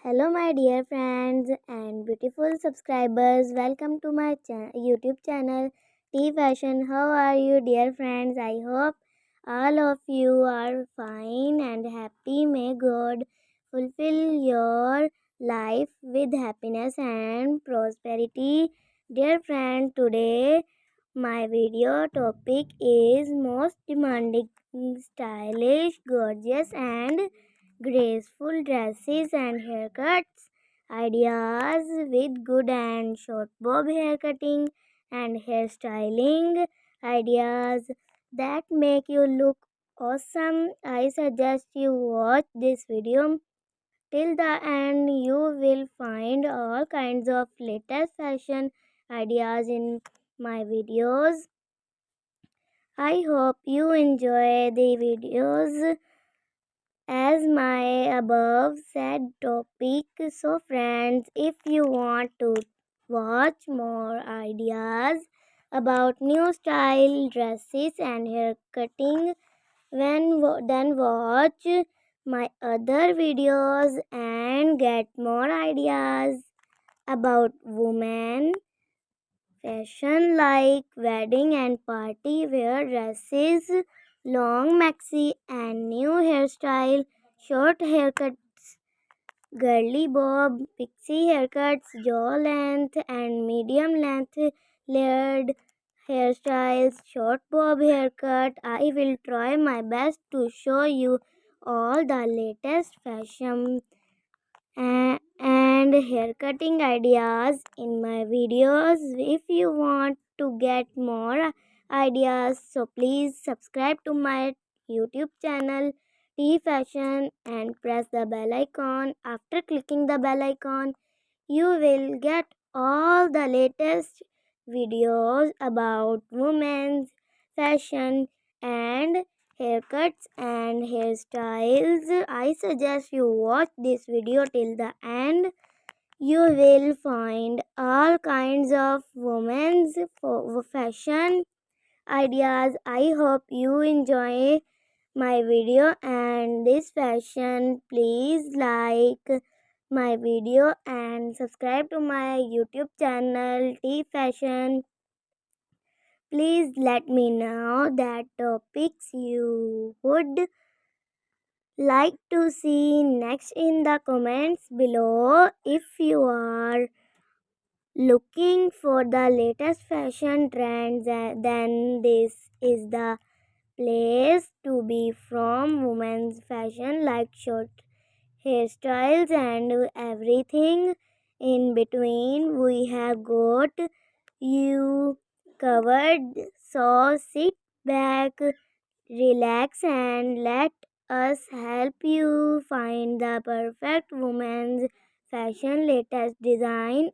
Hello, my dear friends and beautiful subscribers. Welcome to my YouTube channel, T Fashion. How are you, dear friends? I hope all of you are fine and happy. May God fulfill your life with happiness and prosperity. Dear friend, today my video topic is most demanding, stylish, gorgeous, and graceful dresses and haircuts, ideas with good and short bob haircutting and hairstyling, ideas that make you look awesome. I suggest you watch this video till the end. You will find all kinds of latest fashion ideas in my videos. I hope you enjoy the videos as my above said topic. So friends, if you want to watch more ideas about new style dresses and hair cutting, then watch my other videos and get more ideas about women fashion like wedding and party wear dresses, long maxi and new hairstyle, short haircuts, girly bob, pixie haircuts, jaw length and medium length layered hairstyles, short bob haircut. I will try my best to show you all the latest fashion and haircutting ideas in my videos. If you want to get more ideas, so please subscribe to my YouTube channel T Fashion and press the bell icon. After clicking the bell icon, you will get all the latest videos about women's fashion and haircuts and hairstyles. I suggest you watch this video till the end. You will find all kinds of women's fashion ideas. I hope you enjoy my video and this fashion. Please like my video and subscribe to my YouTube channel T Fashion. Please let me know that topics you would like to see next in the comments below. If you are looking for the latest fashion trends, then this is the place to be. From women's fashion like short hairstyles and everything in between, we have got you covered. So sit back, relax, and let us help you find the perfect women's fashion latest design